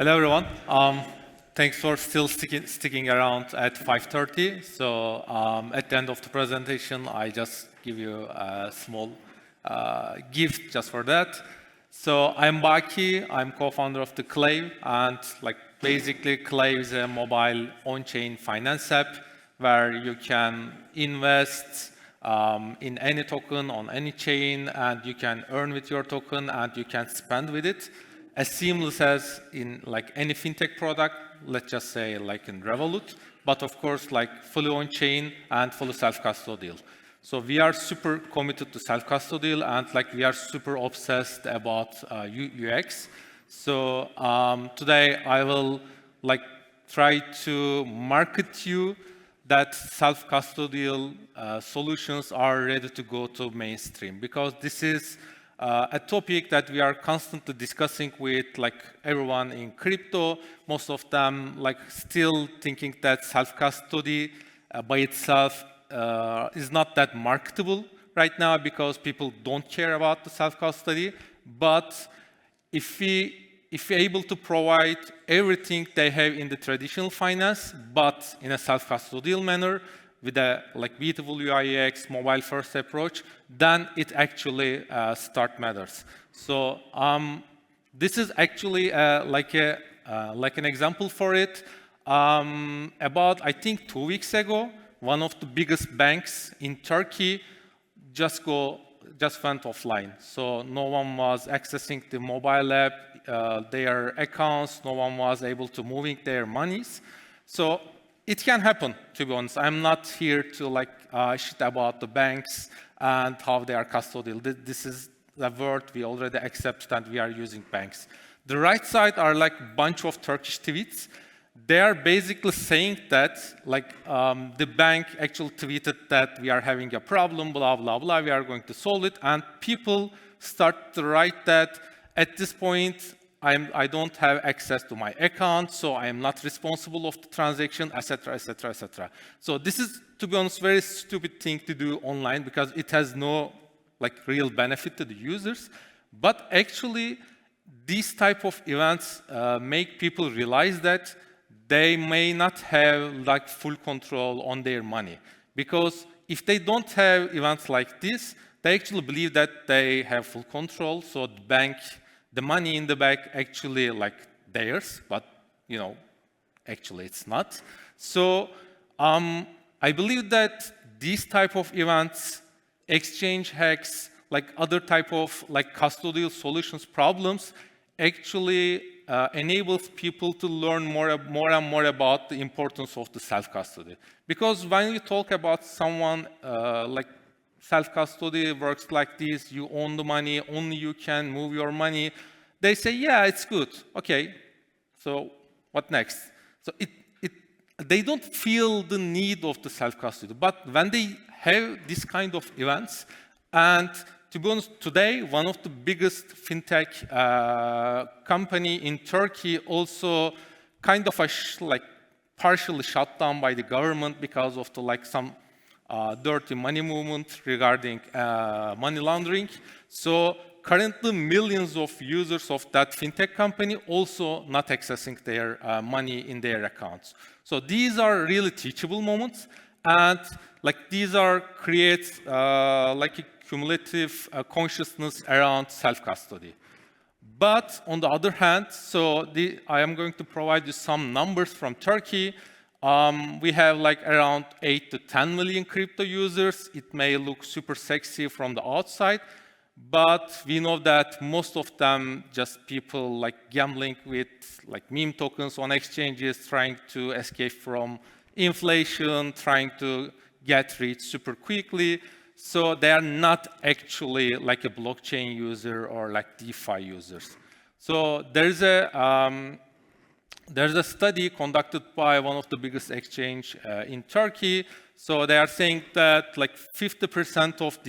Hello, everyone. Thanks for still sticking around at 5:30. So at the end of the presentation, I just give you a small gift just for that. So I'm Baki. I'm co-founder of the Clave, and basically Clave is a mobile on-chain finance app where you can invest in any token on any chain, and you can earn with your token, and you can spend with it as seamless as in any fintech product, let's just say in Revolut, but of course fully on-chain and fully self-custodial. So we are super committed to self-custodial, and we are super obsessed about UX. So today I will try to market you that self-custodial solutions are ready to go to mainstream, because this is a topic that we are constantly discussing with everyone in crypto. Most of them still thinking that self-custody by itself is not that marketable right now, because people don't care about the self-custody. But if we're able to provide everything they have in the traditional finance, but in a self-custodial manner, with a beautiful UI UX, mobile-first approach, then it actually start matters. So this is actually an example for it. About I think 2 weeks ago, one of the biggest banks in Turkey just went offline. So no one was accessing the mobile app, their accounts. No one was able to moving their monies. So it can happen, to be honest. I'm not here to shit about the banks and how they are custodial. This is the word we already accept, and we are using banks. The right side are bunch of Turkish tweets. They are basically saying that the bank actually tweeted that we are having a problem, blah, blah, blah, we are going to solve it. And people start to write that at this point, I don't have access to my account, so I am not responsible of the transaction, etc., etc., etc. So this is, to be honest, very stupid thing to do online, because it has no real benefit to the users. But actually, these type of events make people realize that they may not have full control on their money. Because if they don't have events like this, they actually believe that they have full control. So the money in the bank actually theirs, but actually it's not. So I believe that these type of events, exchange hacks, other type of custodial solutions problems, actually enables people to learn more and more about the importance of the self-custody. Because when you talk about someone self-custody works like this, you own the money, only you can move your money, they say, yeah, it's good. Okay, so what next? So they don't feel the need of the self-custody. But when they have this kind of events, and to be honest, today, one of the biggest fintech company in Turkey also kind of partially shut down by the government because of the some dirty money movement regarding money laundering. So currently, millions of users of that fintech company also not accessing their money in their accounts. So these are really teachable moments, and these are creates a cumulative consciousness around self-custody. But on the other hand, so I am going to provide you some numbers from Turkey. We have around 8 to 10 million crypto users. It may look super sexy from the outside, but we know that most of them just people gambling with meme tokens on exchanges, trying to escape from inflation, trying to get rich super quickly. So they are not actually a blockchain user or DeFi users. So there's a study conducted by one of the biggest exchange in Turkey. So they are saying that 50% of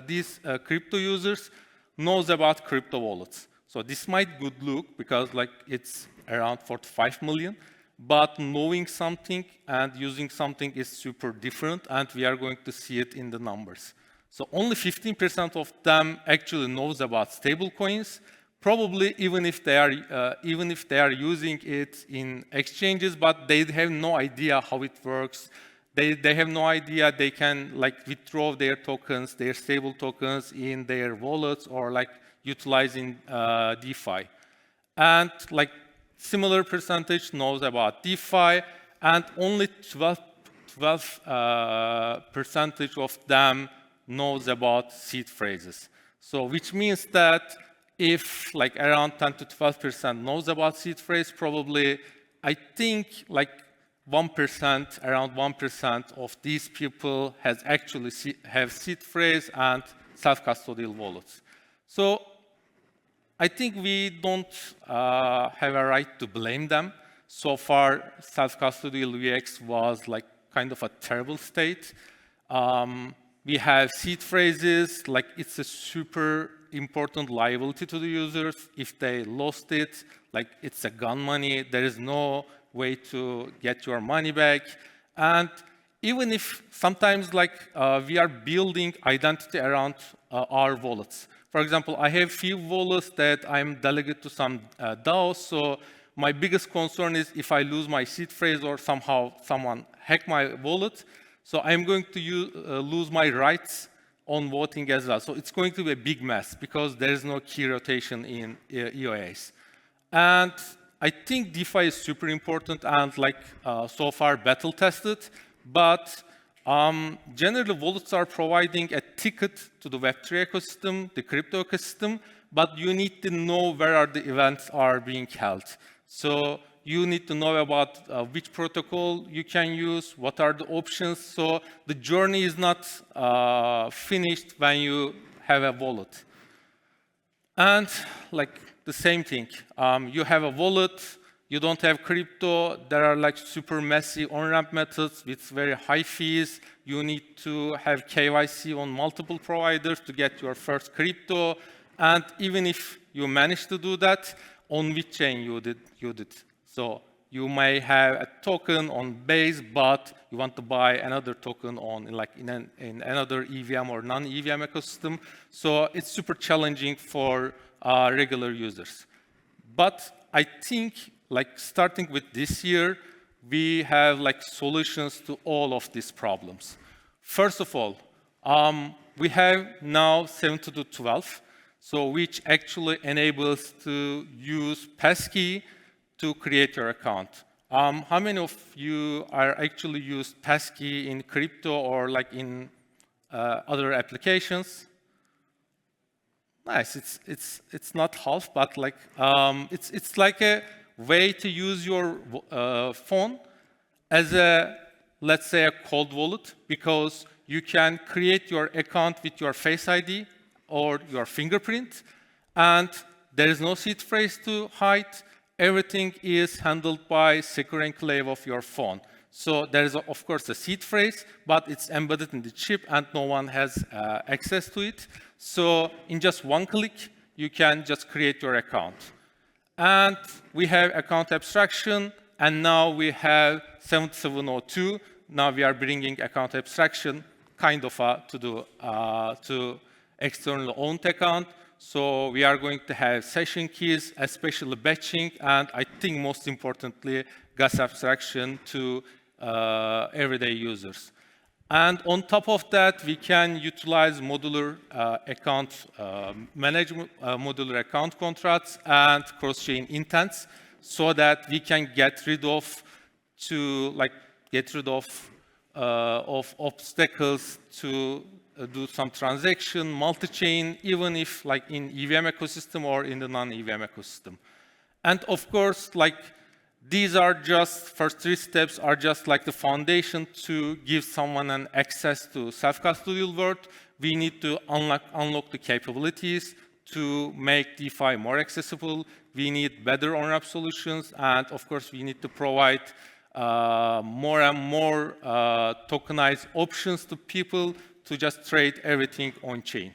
these crypto users knows about crypto wallets. So this might good look, because it's around 45 million. But knowing something and using something is super different, and we are going to see it in the numbers. So only 15% of them actually knows about stable coins, probably even if they are using it in exchanges, but they have no idea how it works. They have no idea they can like withdraw their tokens, their stable tokens in their wallets or like utilizing DeFi. And like similar percentage knows about DeFi, and only 12 percentage of them knows about seed phrases. So which means that if like around 10 to 12% knows about seed phrase, probably I think like 1%, around 1% of these people has actually have seed phrase and self-custodial wallets. So I think we don't have a right to blame them. So far, self-custodial UX was like kind of a terrible state. We have seed phrases, like it's a super important liability to the users. If they lost it, like it's a gun money. There is no way to get your money back. And even if sometimes like we are building identity around our wallets. For example, I have few wallets that I'm delegate to some DAOs. So my biggest concern is if I lose my seed phrase or somehow someone hack my wallet, so I'm going to lose my rights on voting as well. So it's going to be a big mess because there is no key rotation in EOAs. And I think DeFi is super important and like so far battle tested, but generally wallets are providing a ticket to the Web3 ecosystem, the crypto ecosystem, but you need to know where are the events are being held. So you need to know about which protocol you can use, what are the options. So the journey is not finished when you have a wallet. And like the same thing, you have a wallet, you don't have crypto, there are like super messy on-ramp methods with very high fees. You need to have KYC on multiple providers to get your first crypto. And even if you manage to do that, on which chain you did. So you may have a token on Base, but you want to buy another token on in another EVM or non-EVM ecosystem. So it's super challenging for regular users. But I think like starting with this year, we have like solutions to all of these problems. First of all, we have now 7-12, so which actually enables to use passkey to create your account. How many of you are actually used passkey in crypto or like in other applications? Nice. It's not half, but like it's like a way to use your phone as a, let's say, a cold wallet, because you can create your account with your Face ID or your fingerprint, and there is no seed phrase to hide. Everything is handled by secure enclave of your phone. So there is, of course, a seed phrase, but it's embedded in the chip and no one has access to it. So in just one click, you can just create your account. And we have account abstraction, and now we have 7702. Now we are bringing account abstraction kind of to external owned account. So we are going to have session keys, especially batching, and I think most importantly, gas abstraction to everyday users. And on top of that, we can utilize modular account management, modular account contracts and cross-chain intents, so that we can get rid of obstacles to do some transaction, multi-chain, even if like in EVM ecosystem or in the non-EVM ecosystem. And of course, like these are just, first 3 steps are just like the foundation to give someone an access to self-custodial world. We need to unlock the capabilities to make DeFi more accessible. We need better on-ramp solutions, and of course, we need to provide more and more tokenized options to people to just trade everything on-chain.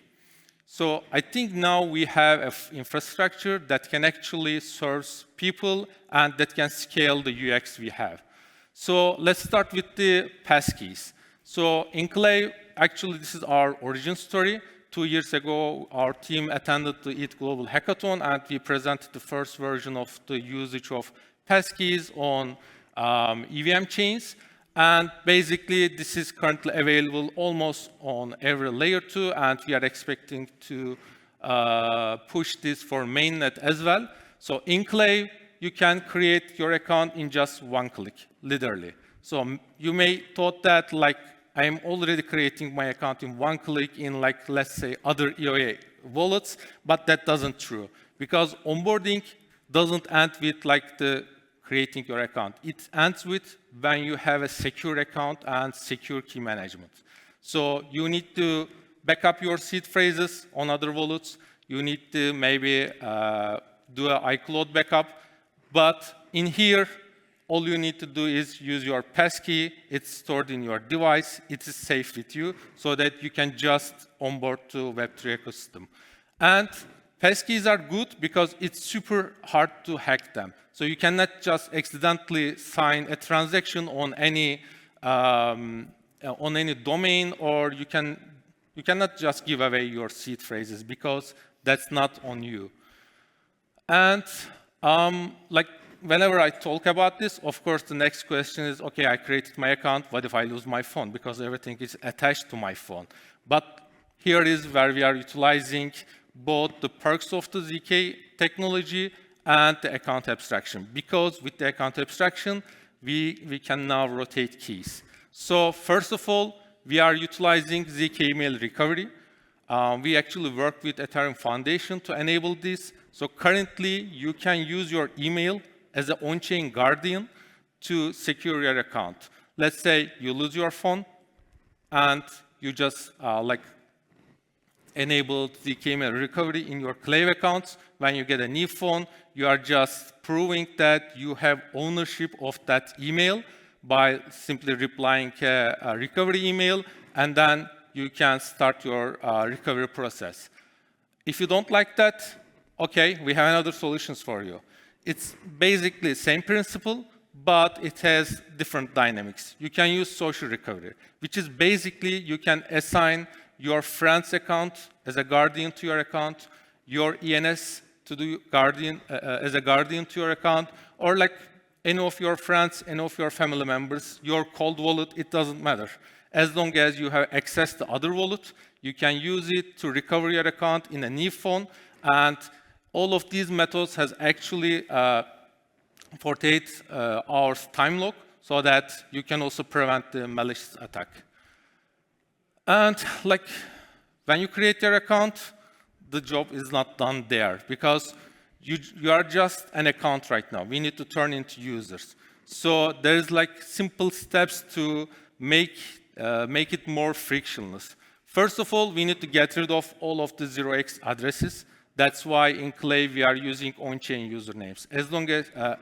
So I think now we have an infrastructure that can actually serve people and that can scale the UX we have. So let's start with the passkeys. So Enclave, actually this is our origin story. 2 years ago, our team attended the ETH Global Hackathon, and we presented the first version of the usage of passkeys on EVM chains. And basically, this is currently available almost on every layer 2, and we are expecting to push this for mainnet as well. So Enclave, you can create your account in just one click, literally. So you may thought that like I am already creating my account in one click in like, let's say, other EOA wallets, but that doesn't true. Because onboarding doesn't end with like the creating your account. It ends with when you have a secure account and secure key management. So you need to back up your seed phrases on other wallets. You need to maybe do an iCloud backup. But in here, all you need to do is use your passkey. It's stored in your device. It is safe with you so that you can just onboard to Web3 ecosystem. And passkeys are good because it's super hard to hack them. So you cannot just accidentally sign a transaction on any domain, or you cannot just give away your seed phrases because that's not on you. And like whenever I talk about this, of course, the next question is, okay, I created my account. What if I lose my phone? Because everything is attached to my phone. But here is where we are utilizing both the perks of the ZK technology and the account abstraction. Because with the account abstraction, we can now rotate keys. So first of all, we are utilizing ZK email recovery. We actually work with Ethereum Foundation to enable this. So currently, you can use your email as an on-chain guardian to secure your account. Let's say you lose your phone, and you just enabled ZK email recovery in your Clave accounts. When you get a new phone, you are just proving that you have ownership of that email by simply replying a recovery email, and then you can start your recovery process. If you don't like that, okay, we have another solutions for you. It's basically the same principle, but it has different dynamics. You can use social recovery, which is basically you can assign your friend's account as a guardian to your account, your ENS to do guardian as a guardian to your account, or like any of your friends, any of your family members, your cold wallet, it doesn't matter. As long as you have access to other wallet, you can use it to recover your account in a new phone. And all of these methods has actually 48 hours time lock so that you can also prevent the malicious attack. And like when you create your account, the job is not done there because you are just an account right now. We need to turn into users. So there's like simple steps to make it more frictionless. First of all, we need to get rid of all of the 0x addresses. That's why in Clave we are using on-chain usernames.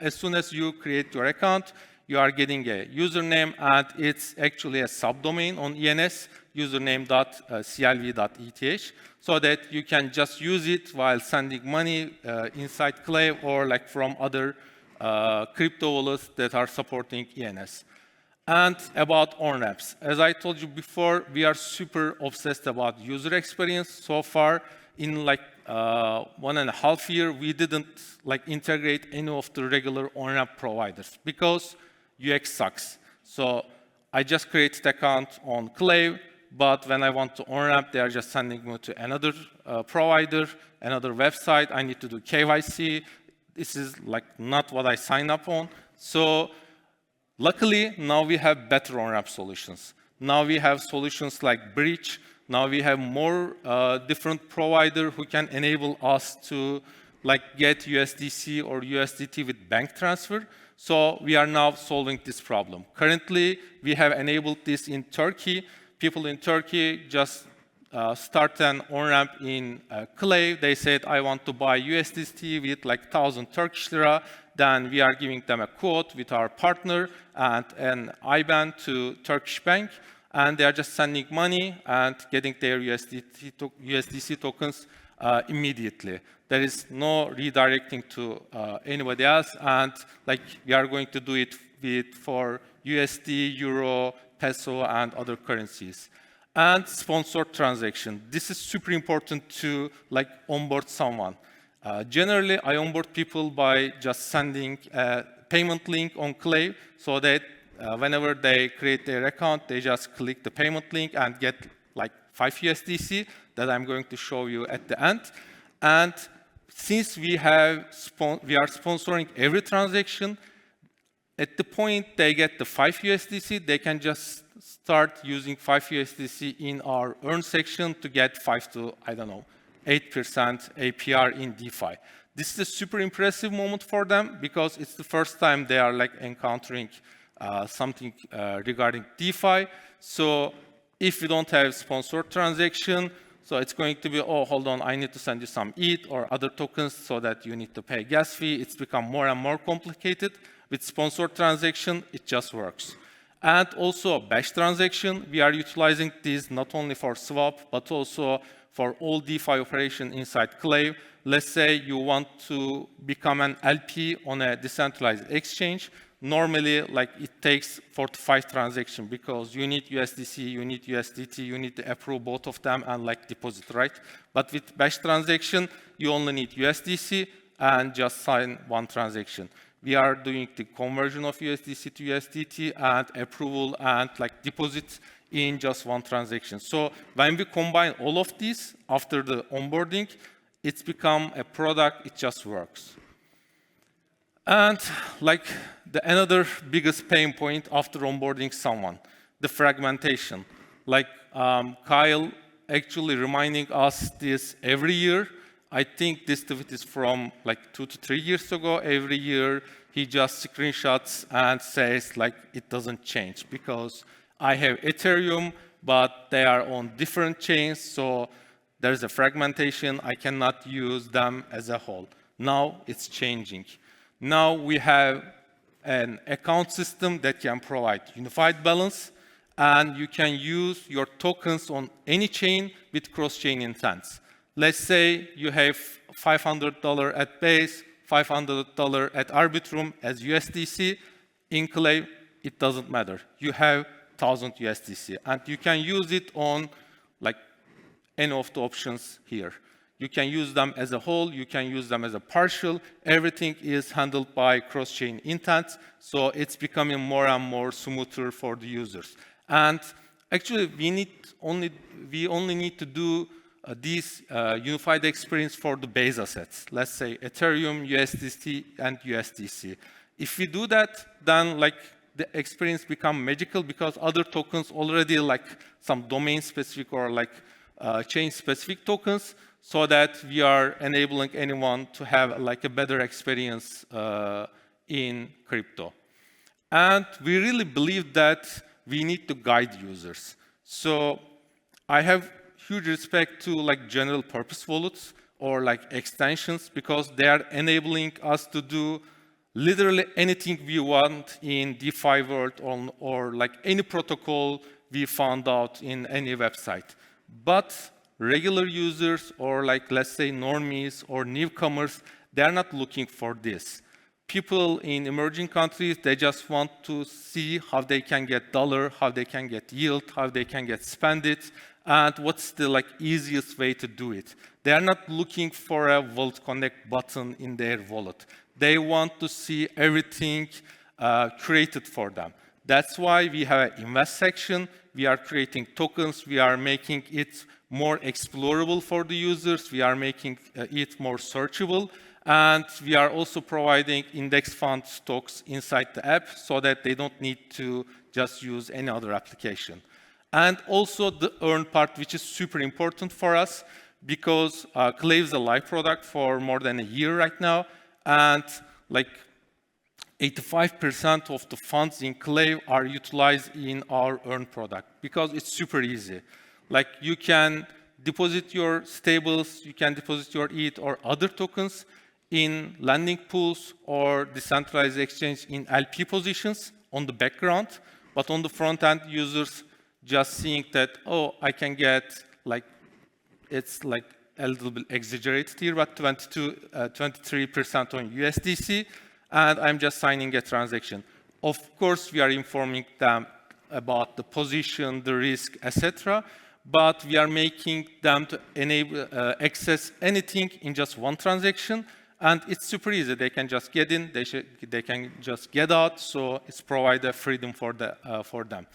As soon as you create your account, you are getting a username, and it's actually a subdomain on ENS, username.clv.eth, so that you can just use it while sending money inside Clave or like from other crypto wallets that are supporting ENS. And about on-ramps. As I told you before, we are super obsessed about user experience. So far, in like 1.5 years, we didn't like integrate any of the regular on-ramp providers because UX sucks. So I just created an account on Clave, but when I want to on-ramp, they are just sending me to another provider, another website. I need to do KYC. This is like not what I signed up on. So luckily, now we have better on-ramp solutions. Now we have solutions like Bridge. Now we have more different providers who can enable us to like get USDC or USDT with bank transfer. So we are now solving this problem. Currently, we have enabled this in Turkey. People in Turkey just start an on-ramp in Clave. They said, I want to buy USDT with like 1,000 Turkish lira. Then we are giving them a quote with our partner and an IBAN to Turkish bank. And they are just sending money and getting their USDC tokens immediately. There is no redirecting to anybody else. And like we are going to do it for USD, Euro, Peso, and other currencies. And sponsored transaction. This is super important to like onboard someone. Generally, I onboard people by just sending a payment link on Clave so that whenever they create their account, they just click the payment link and get like 5 USDC that I'm going to show you at the end. And since we are sponsoring every transaction, at the point they get the 5 USDC, they can just start using 5 USDC in our earn section to get 5 to, I don't know, 8% APR in DeFi. This is a super impressive moment for them because it's the first time they are like encountering something regarding DeFi. So if you don't have sponsored transaction, so it's going to be, oh, hold on, I need to send you some ETH or other tokens so that you need to pay gas fee. It's become more and more complicated. With sponsored transaction, it just works. And also batch transaction, we are utilizing this not only for swap, but also for all DeFi operation inside Clave. Let's say you want to become an LP on a decentralized exchange. Normally, like it takes 4 to 5 transactions because you need USDC, you need USDT, you need to approve both of them and like deposit, right? But with batch transaction, you only need USDC and just sign one transaction. We are doing the conversion of USDC to USDT and approval and like deposit in just one transaction. So when we combine all of these after the onboarding, it's become a product, it just works. And like another biggest pain point after onboarding someone, the fragmentation. Like Kyle actually reminding us this every year. I think this tweet is from like 2 to 3 years ago. Every year he just screenshots and says like it doesn't change because I have Ethereum, but they are on different chains, so there's a fragmentation. I cannot use them as a whole. Now it's changing. Now we have an account system that can provide unified balance, and you can use your tokens on any chain with cross-chain intents. Let's say you have $500 at base, $500 at Arbitrum as USDC. In Clave, it doesn't matter. You have 1,000 USDC, and you can use it on like any of the options here. You can use them as a whole, you can use them as a partial. Everything is handled by cross-chain intents, so it's becoming more and more smoother for the users. And actually, we only need to do this unified experience for the base assets. Let's say Ethereum, USDT, and USDC. If we do that, then like the experience becomes magical because other tokens already like some domain-specific or like chain-specific tokens, so that we are enabling anyone to have like a better experience in crypto. And we really believe that we need to guide users. So I have huge respect to like general purpose wallets or like extensions because they are enabling us to do literally anything we want in DeFi world or like any protocol we found out in any website. But regular users or like, let's say, normies or newcomers, they're not looking for this. People in emerging countries, they just want to see how they can get dollar, how they can get yield, how they can get spend it, and what's the like easiest way to do it. They are not looking for a Wallet Connect button in their wallet. They want to see everything created for them. That's why we have an invest section. We are creating tokens. We are making it more explorable for the users. We are making it more searchable. And we are also providing index fund stocks inside the app so that they don't need to just use any other application. And also the earn part, which is super important for us because Clave is a live product for more than a year right now. And like 85% of the funds in Clave are utilized in our earn product because it's super easy. Like you can deposit your stables, you can deposit your ETH or other tokens in lending pools or decentralized exchange in LP positions on the background, but on the front end, users just seeing that, oh, I can get like, it's like a little bit exaggerated here, but 23% on USDC, and I'm just signing a transaction. Of course, we are informing them about the position, the risk, etc. but we are making them to enable access anything in just one transaction, and it's super easy. They can just get in, they can just get out, so it's provided freedom for them.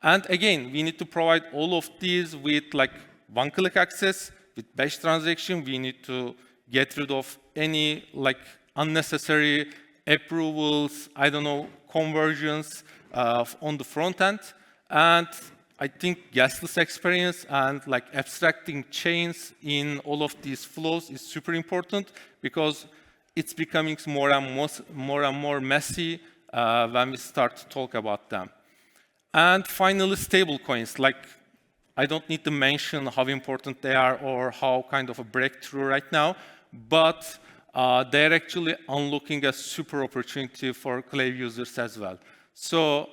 And again, we need to provide all of these with like one-click access. With batch transaction, we need to get rid of any like unnecessary approvals, I don't know, conversions on the front end. And I think gasless experience and like abstracting chains in all of these flows is super important because it's becoming more and more messy when we start to talk about them. And finally, stablecoins. Like, I don't need to mention how important they are or how kind of a breakthrough right now, but they're actually unlocking a super opportunity for Clave users as well. So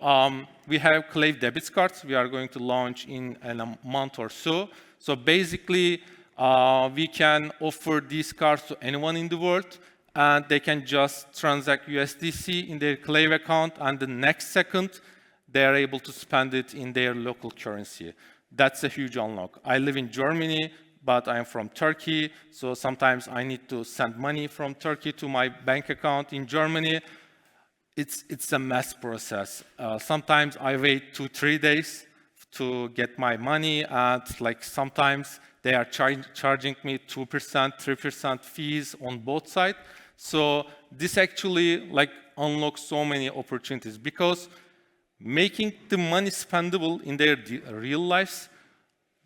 we have Clave debit cards we are going to launch in a month or so. So basically, we can offer these cards to anyone in the world, and they can just transact USDC in their Clave account, and the next second, they are able to spend it in their local currency. That's a huge unlock. I live in Germany, but I'm from Turkey, so sometimes I need to send money from Turkey to my bank account in Germany. It's a mess process. Sometimes I wait 2-3 days to get my money, and like sometimes they are charging me 2%, 3% fees on both sides. So this actually like unlocks so many opportunities because making the money spendable in their real lives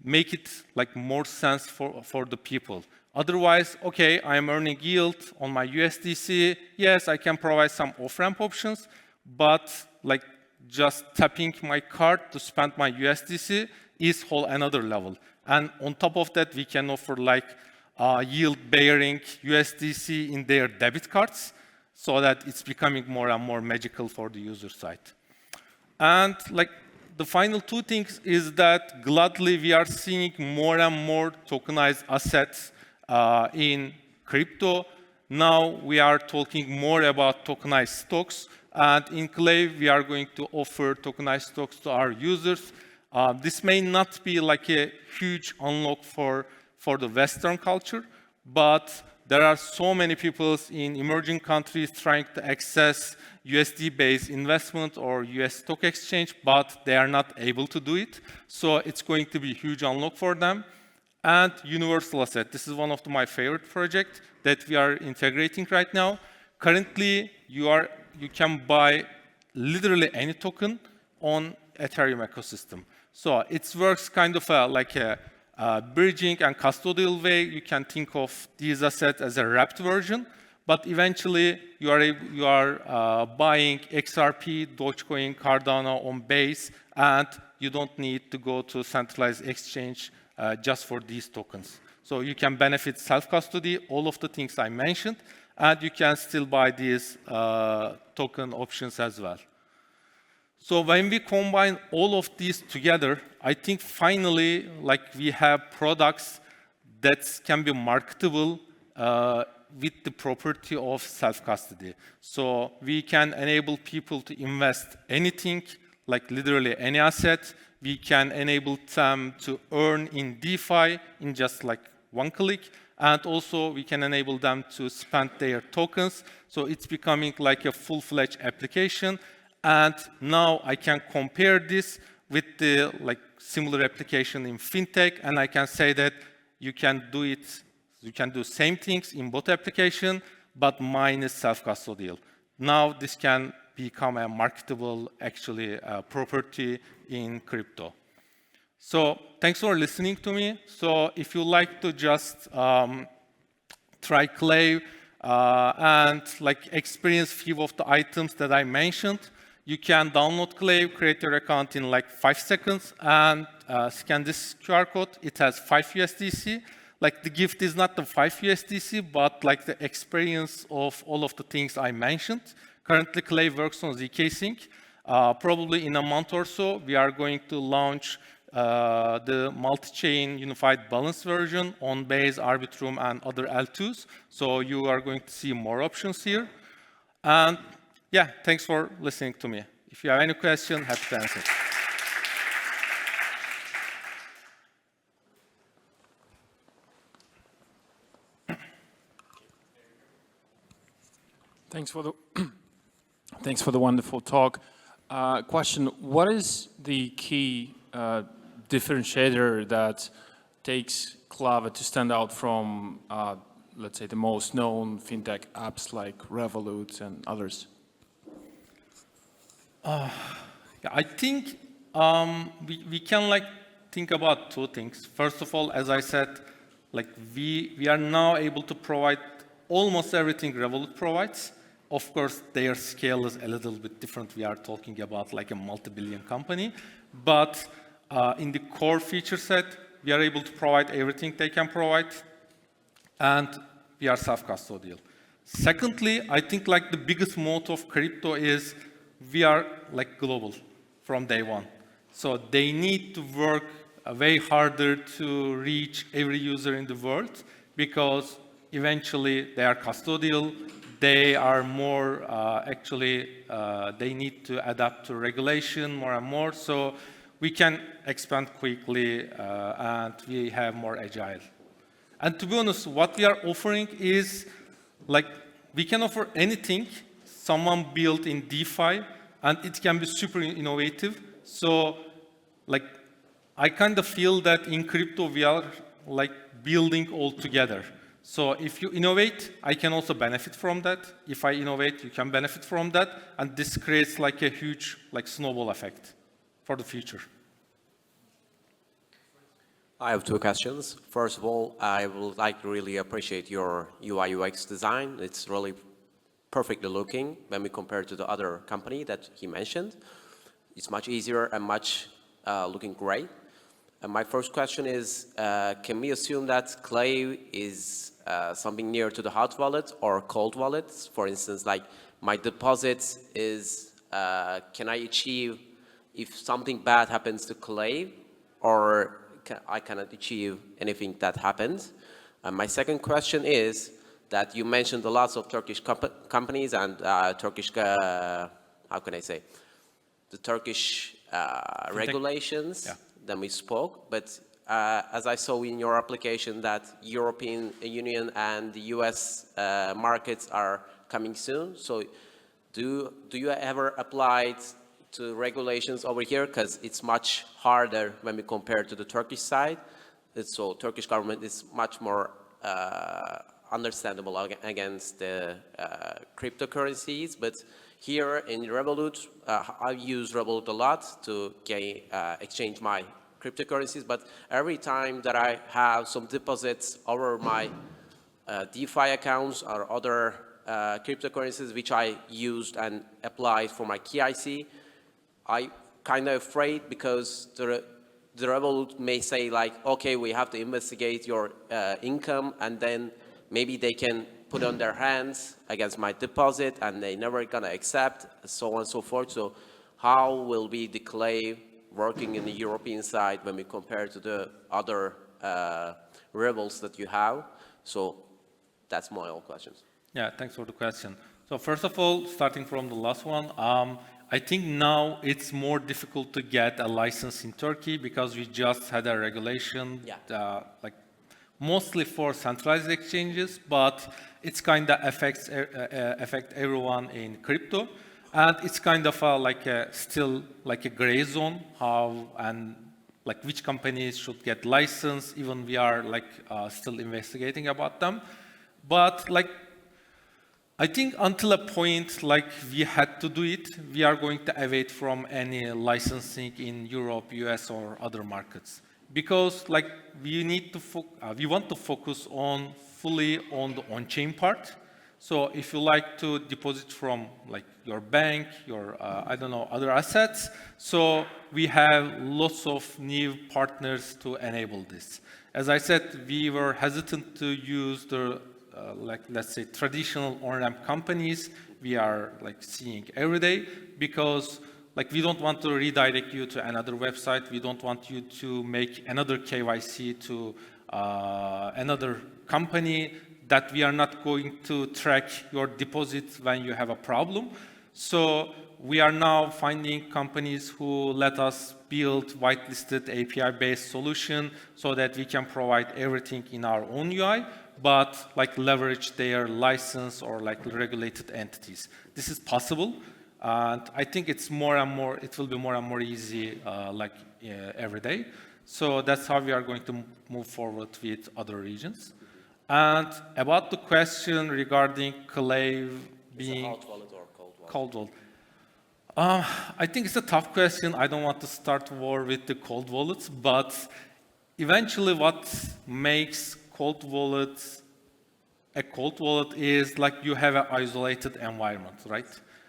make it like more sense for the people. Otherwise, okay, I'm earning yield on my USDC. Yes, I can provide some off-ramp options, but like just tapping my card to spend my USDC is whole another level. And on top of that, we can offer like yield-bearing USDC in their debit cards so that it's becoming more and more magical for the user side. And like the final two things is that gladly we are seeing more and more tokenized assets in crypto. Now we are talking more about tokenized stocks, and in Clave we are going to offer tokenized stocks to our users. This may not be like a huge unlock for the Western culture, but there are so many people in emerging countries trying to access USD-based investment or US stock exchange, but they are not able to do it. So it's going to be a huge unlock for them. And universal asset. This is one of my favorite projects that we are integrating right now. Currently, you can buy literally any token on Ethereum ecosystem. So it works kind of like a bridging and custodial way. You can think of these assets as a wrapped version, but eventually you are buying XRP, Dogecoin, Cardano on Base, and you don't need to go to centralized exchange just for these tokens. So you can benefit self-custody, all of the things I mentioned, and you can still buy these token options as well. So when we combine all of these together, I think finally, like we have products that can be marketable with the property of self-custody. So we can enable people to invest anything, like literally any asset. We can enable them to earn in DeFi in just like one click. And also we can enable them to spend their tokens. So it's becoming like a full-fledged application. And now I can compare this with the like similar application in fintech, and I can say that you can do same things in both applications, but mine is self-custodial. Now this can become a marketable actually property in crypto. So thanks for listening to me. So if you like to just try Clave and like experience few of the items that I mentioned, you can download Clave, create your account in like 5 seconds, and scan this QR code. It has 5 USDC. Like the gift is not the 5 USDC, but like the experience of all of the things I mentioned. Currently, Clave works on ZK Sync. Probably in a month or so, we are going to launch the multi-chain unified balance version on Base, Arbitrum, and other L2s. So you are going to see more options here. And yeah, thanks for listening to me. If you have any question, happy to answer. Thanks for the thanks for the wonderful talk. Question: what is the key differentiator that takes Clave to stand out from, let's say, the most known fintech apps like Revolut and others? Yeah, I think we can like think about two things. First of all, as I said, like we are now able to provide almost everything Revolut provides. Of course, their scale is a little bit different. We are talking about like a multi-billion company, but in the core feature set, we are able to provide everything they can provide, and we are self-custodial. Secondly, I think like the biggest moat of crypto is we are like global from day one. So they need to work way harder to reach every user in the world because eventually they are custodial. They are more they need to adapt to regulation more and more. So we can expand quickly and we have more agile. And to be honest, what we are offering is like we can offer anything someone built in DeFi, and it can be super innovative. So like I kind of feel that in crypto we are like building all together. So if you innovate, I can also benefit from that. If I innovate, you can benefit from that, and this creates like a huge like snowball effect for the future. I have two questions. First of all, I would like to really appreciate your UI UX design. It's really perfectly looking when we compare to the other company that he mentioned. It's much easier and much looking great. And my first question is, can we assume that Clave is something near to the hot wallet or cold wallets? For instance, like my deposit is, can I achieve if something bad happens to Clave, or I cannot achieve anything that happens? And my second question is that you mentioned a lot of Turkish companies and Turkish, how can I say, the Turkish regulations. Yeah. Then we spoke, but as I saw in your application that European Union and the US markets are coming soon. So do you ever apply to regulations over here? Because it's much harder when we compare to the Turkish side. So Turkish government is much more understandable against the cryptocurrencies, but here in Revolut, I use Revolut a lot to exchange my cryptocurrencies, but every time that I have some deposits over my DeFi accounts or other cryptocurrencies which I used and applied for my KYC, I kind of afraid because the Revolut may say like, okay, we have to investigate your income, and then maybe they can put on their hands against my deposit and they never gonna accept, so on and so forth. So how will we declare working in the European side when we compare to the other Revels that you have? So that's my own questions. Yeah, thanks for the question. So first of all, starting from the last one, I think now it's more difficult to get a license in Turkey because we just had a regulation, like mostly for centralized exchanges, but it's kind of affect everyone in crypto, and it's kind of still like a gray zone how and like which companies should get license. Even we are like still investigating about them, but like I think until a point like we had to do it, we are going to await from any licensing in Europe, US, or other markets, because like we need to we want to focus on fully on the on-chain part. So if you like to deposit from like your bank, your I don't know, other assets, so we have lots of new partners to enable this. As I said, we were hesitant to use the like let's say traditional on-ramp companies we are like seeing every day, because like we don't want to redirect you to another website. We don't want you to make another KYC to another company that we are not going to track your deposits when you have a problem. So we are now finding companies who let us build whitelisted API-based solution so that we can provide everything in our own UI, but like leverage their license or like regulated entities. This is possible, and I think it's more and more, it will be more and more easy every day. So that's how we are going to move forward with other regions. And about the question regarding Clave being hot wallet or cold wallet? cold wallet. I think it's a tough question. I don't want to start war with the cold wallets, but eventually what makes cold wallets a cold wallet is like you have an isolated environment, right?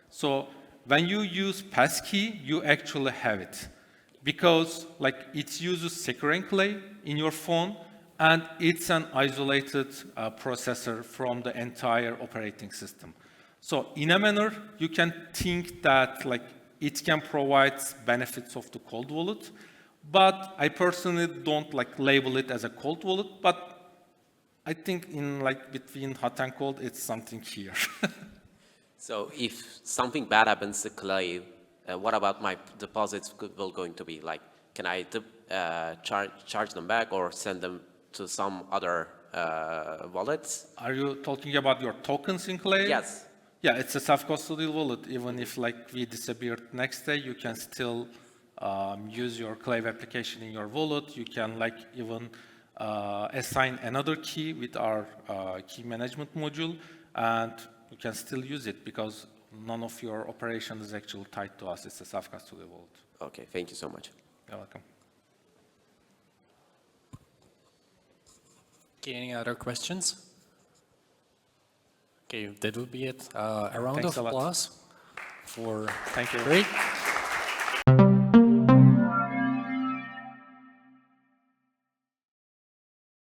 So when you use passkey, you actually have it because like it uses secure enclave in your phone, and it's an isolated processor from the entire operating system. So in a manner, you can think that like it can provide benefits of the cold wallet, but I personally don't like label it as a cold wallet, but I think in like between hot and cold, it's something here. So if something bad happens to Clave, what about my deposits going to be? Like, can I charge them back or send them to some other wallets? Are you talking about your tokens in Clave? Yes. Yeah, it's a self-custodial wallet. Even if like we disappeared next day, you can still use your Clave application in your wallet. You can like even assign another key with our key management module, and you can still use it because none of your operation is actually tied to us. It's a self-custodial wallet. Okay, thank you so much. You're welcome. Okay, any other questions? Okay, that will be it. A round Thanks of a lot. applause for Thank you. Great.